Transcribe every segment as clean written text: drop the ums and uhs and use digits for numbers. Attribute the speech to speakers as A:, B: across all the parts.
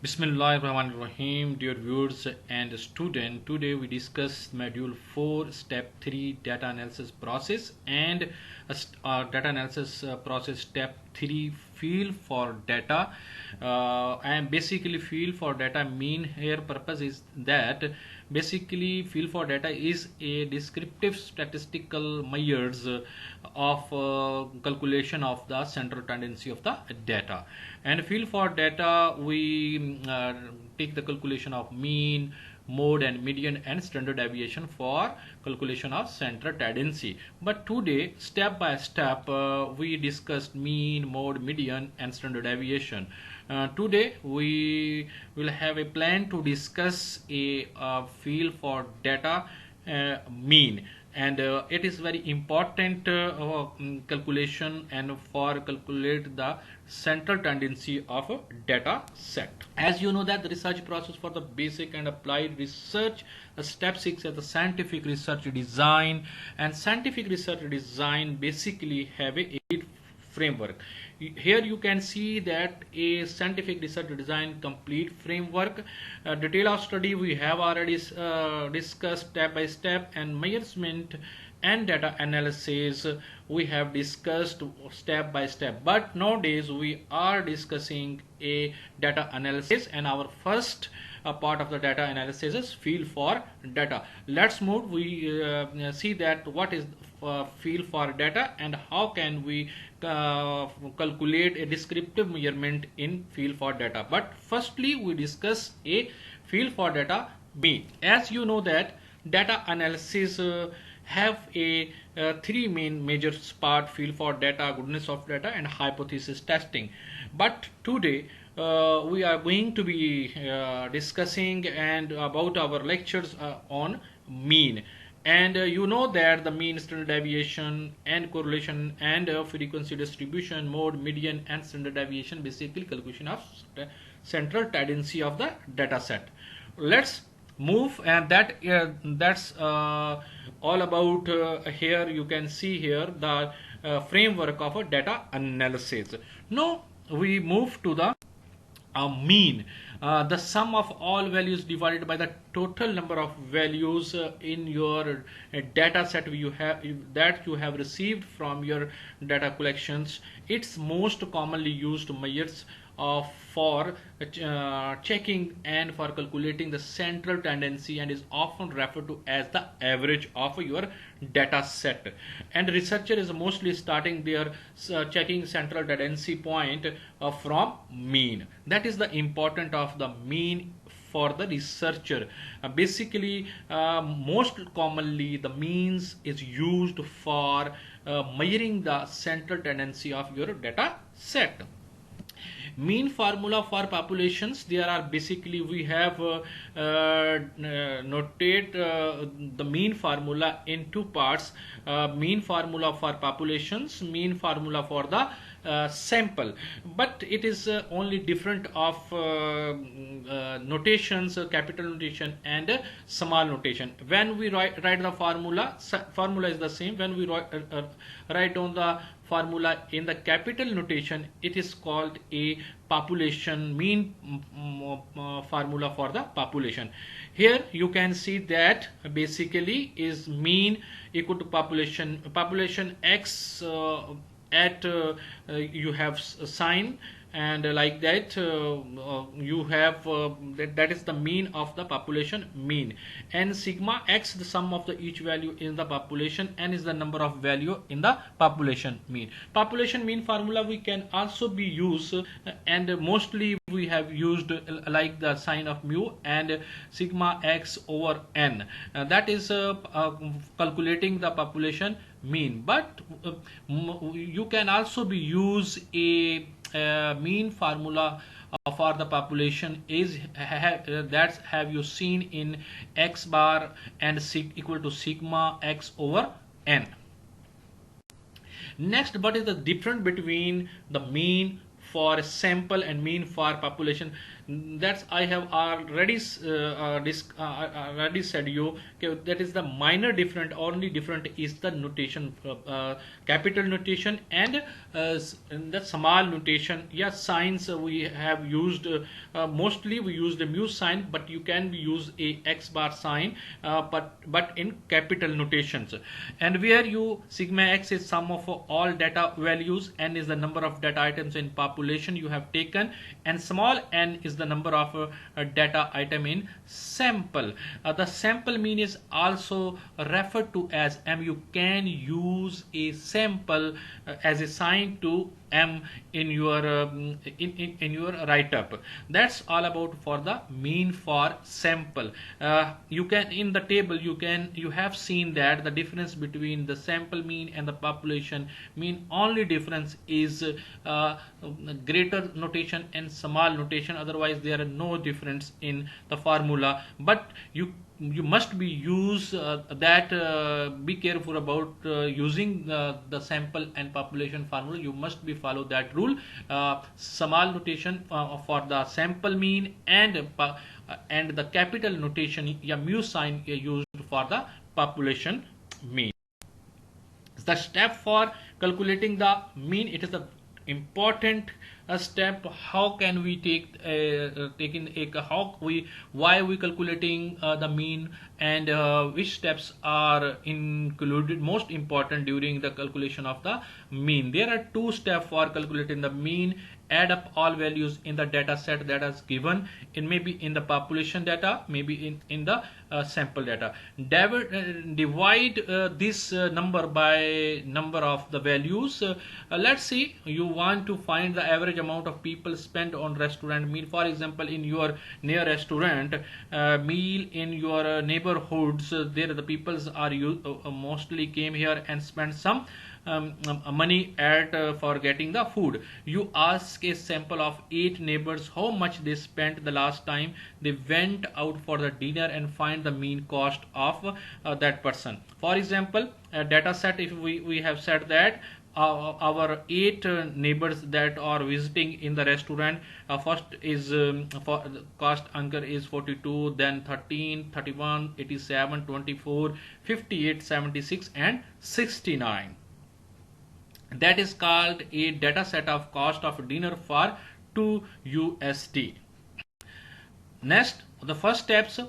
A: Bismillahirrahmanirrahim, dear viewers and students. Today we discuss module 4, step 3, data analysis process, and data analysis process step 3, field for data. And basically field for data mean here purpose is that basically field for data is a descriptive statistical measures of calculation of the central tendency of the data. And field for data we take the calculation of mean, mode and median and standard deviation for calculation of central tendency. But today step by step we discussed mean, mode, median and standard deviation. Today we will have a plan to discuss a field for data mean, and it is very important calculation and for calculate the central tendency of a data set. As you know that the research process for the basic and applied research, step 6 is the scientific research design, and scientific research design basically have a framework. Here you can see that a scientific research design complete framework. Detail of study we have already discussed step by step, and measurement and data analysis we have discussed step by step. But nowadays we are discussing a data analysis, and our first part of the data analysis is field for data. Let's move. We see that what is field for data and how can we calculate a descriptive measurement in field for data. But firstly we discuss a field for data mean. As you know that data analysis have a three main major part: field for data, goodness of data and hypothesis testing. But today we are going to be discussing and about our lectures on mean. And you know that the mean, standard deviation and correlation and frequency distribution, mode, median and standard deviation, basically calculation of central tendency of the data set. Let's move, and that's all about here you can see here the framework of a data analysis. Now we move to the mean, the sum of all values divided by the total number of values in your data set you have received from your data collections. It's most commonly used measures for checking and for calculating the central tendency, and is often referred to as the average of your data set. And researcher is mostly starting their checking central tendency point from mean. That is the importance of the mean for the researcher. Basically most commonly the means is used for measuring the central tendency of your data set. Mean formula for populations, there are basically we have notate the mean formula in two parts: mean formula for populations, mean formula for the sample. But it is only different of notations, capital notation and small notation. When we write the formula is the same. When we write down the formula in the capital notation, it is called a population mean formula for the population. Here you can see that basically is mean equal to population x at you have sign, and like that you have that is the mean of the population mean, and sigma x the sum of the each value in the population, n is the number of value in the population mean. Population mean formula we can also be used, and mostly we have used like the sign of mu and sigma x over n, that is calculating the population mean. But you can also be use a mean formula for the population is that have you seen in x bar and equal to sigma x over n. Next, what is the difference between the mean for a sample and mean for population? That's I have already said you, okay, that is the minor different. Only different is the notation, capital notation and the small notation. Yes, signs we have used, mostly we use the mu sign, but you can use a x bar sign, but in capital notations. And where you sigma x is sum of all data values, n is the number of data items in population you have taken, and small n is the number of data item in sample. The sample mean is also referred to as m. You can use a sample as a sign to m in your in your write up. That's all about for the mean for sample. You can, in the table, you have seen that the difference between the sample mean and the population mean, only difference is greater notation and small notation. Otherwise there are no difference in the formula, but you must be use be careful about using the sample and population formula. You must be follow that rule. Small notation for the sample mean, and the capital notation, mu sign, used for the population mean. The step for calculating the mean, it is the important step. How can we why we calculating the mean, and which steps are included, most important during the calculation of the mean. There are two steps for calculating the mean. Add up all values in the data set that is given, in maybe in the population data, maybe in the sample data. Divide this number by number of the values. Let's see, you want to find the average amount of people spent on restaurant meal. For example, in your near restaurant meal in your neighborhoods, there the peoples are mostly came here and spent some money for getting the food. You ask a sample of 8 neighbors how much they spent the last time they went out for the dinner, and find the mean cost of that person. For example, a data set, if we have said that our 8 neighbors that are visiting in the restaurant, first is for the cost anchor is 42, then 13, 31, 87, 24, 58, 76 and 69. That is called a data set of cost of dinner for 2 USD. Next, the first steps,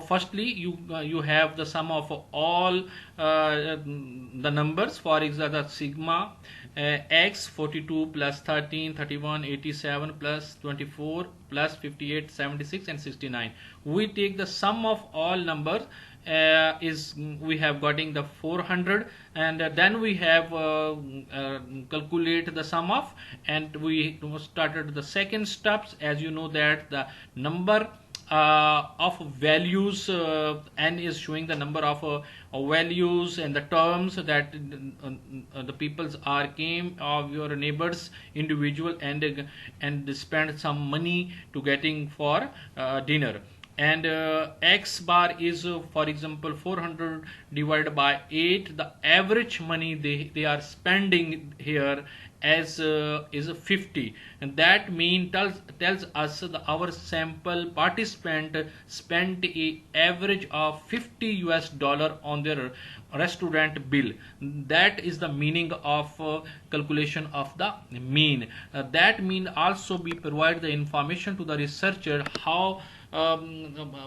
A: firstly you have the sum of all the numbers. For example, the sigma x 42 plus 13, 31, 87 plus 24 plus 58, 76 and 69. We take the sum of all numbers, we have getting the 400, and then we have calculate the sum of, and we started the second steps. As you know that the number of values, n is showing the number of values and the terms that the peoples are came of your neighbors individual, and spend some money to getting for dinner. And x bar is for example 400 divided by 8. The average money they are spending here as is 50, and that mean tells us our sample participant spent a average of $50 on their restaurant bill. That is the meaning of calculation of the mean. That mean also be provide the information to the researcher how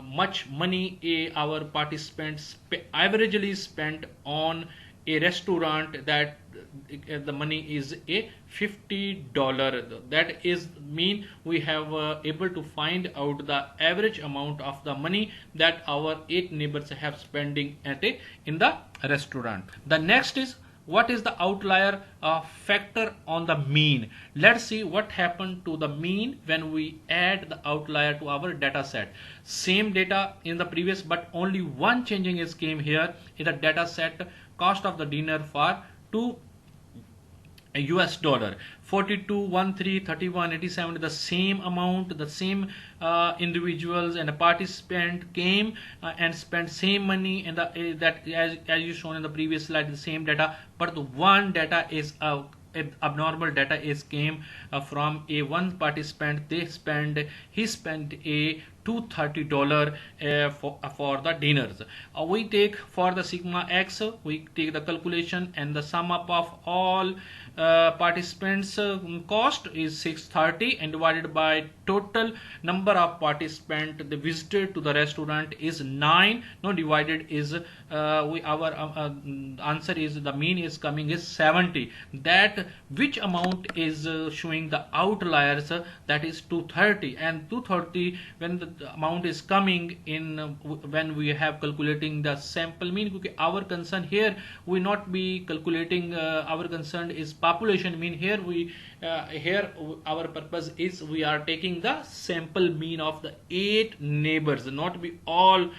A: much money our participants averagely spent on a restaurant, that the money is a $50. That is mean we have able to find out the average amount of the money that our 8 neighbors have spending in the restaurant. The next is, what is the outlier factor on the mean? Let's see what happened to the mean when we add the outlier to our data set. Same data in the previous, but only one changing is came here in the data set. Cost of the dinner for 2 US dollar, 42, 13, 31, 87, the same amount, the same individuals and a participant came and spent same money, and that as you shown in the previous slide, the same data, but the one data is abnormal data is came from a one participant. He spent a $230 for the dinners. We take for the sigma x, we take the calculation, and the sum up of all participants cost is 630, and divided by total number of participants they visited to the restaurant is 9. No, divided is our answer is the mean is coming is 70. That which amount is showing the outliers, that is 230, and 230 when the amount is coming in when we have calculating the sample mean. Because our concern here we not be calculating our concern is population mean. Here we here our purpose is we are taking the sample mean of the 8 neighbors, not be all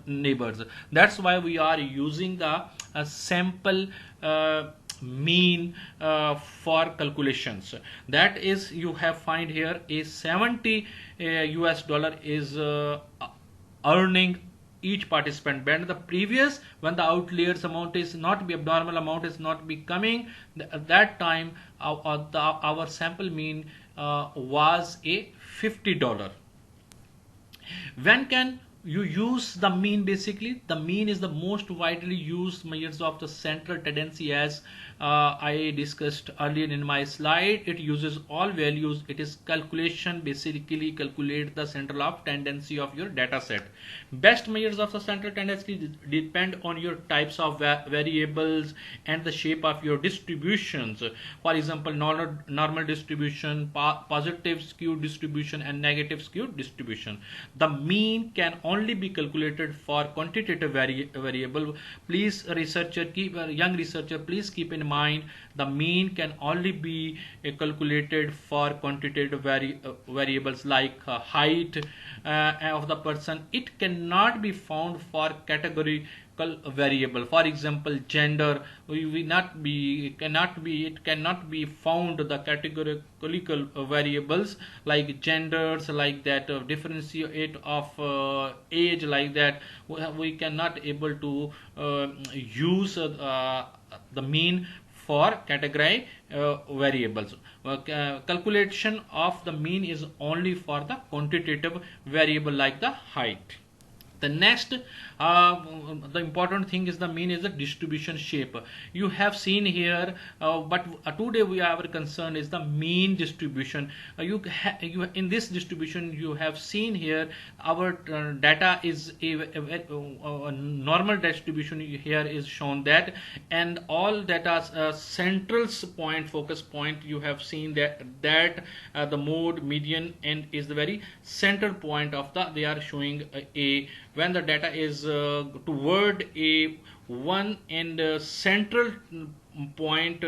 A: neighbors. That's why we are using the sample mean for calculations. That is, you have find here a 70 US dollar is earning each participant. When the previous, when the outliers amount is not be abnormal amount is not be coming, at that time our sample mean was a $50. When can you use the mean? Basically the mean is the most widely used measures of the central tendency, as I discussed earlier in my slide. It uses all values. It is calculation, basically calculate the central of tendency of your data set. Best measures of the central tendency depend on your types of variables and the shape of your distributions. For example, normal distribution, positive skewed distribution, and negative skewed distribution. The mean can only be calculated for quantitative variable. Please young researcher, please keep in mind the mean can only be calculated for quantitative variables like height of the person. It cannot be found for categorical variable. For example, gender, it cannot be found the categorical variables like genders, like that differentiate of age, like that we cannot able to use the mean for category variables. Calculation of the mean is only for the quantitative variable like the height. The next the important thing is the mean is the distribution shape. You have seen here but today our concern is the mean distribution. You in this distribution you have seen here our data is a normal distribution here is shown that, and all data central point, focus point, you have seen that the mode, median, and is the very center point of the, they are showing a when the data is toward a one and central point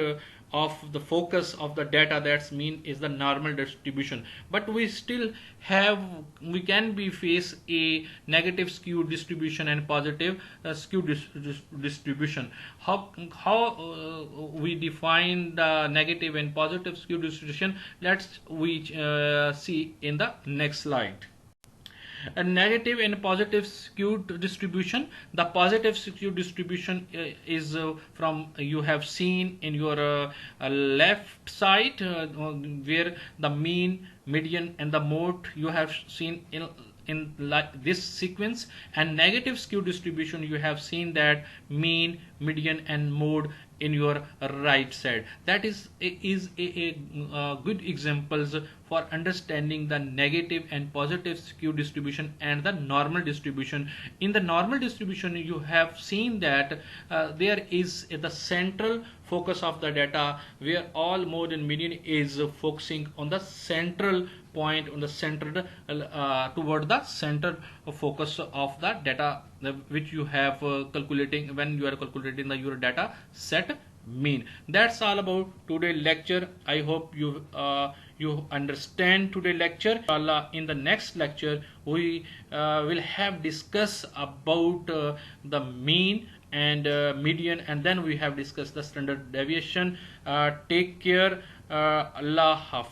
A: of the focus of the data, that's mean is the normal distribution. But we still have, we can be face a negative skew distribution and positive skew distribution. How we define the negative and positive skew distribution, let's we see in the next slide. A negative and positive skewed distribution. The positive skewed distribution is from you have seen in your left side where the mean, median, and the mode you have seen in like this sequence, and negative skew distribution you have seen that mean, median, and mode in your right side. That is a good examples for understanding the negative and positive skew distribution and the normal distribution. In the normal distribution you have seen that there is the central focus of the data where all mode and median is focusing on the central point, on the center toward the center focus of the data which you have calculating when you are calculating your data set mean. That's all about today lecture. I hope you you understand today lecture. In the next lecture we will have discuss about the mean and median, and then we have discussed the standard deviation. Take care. Allah Hafiz.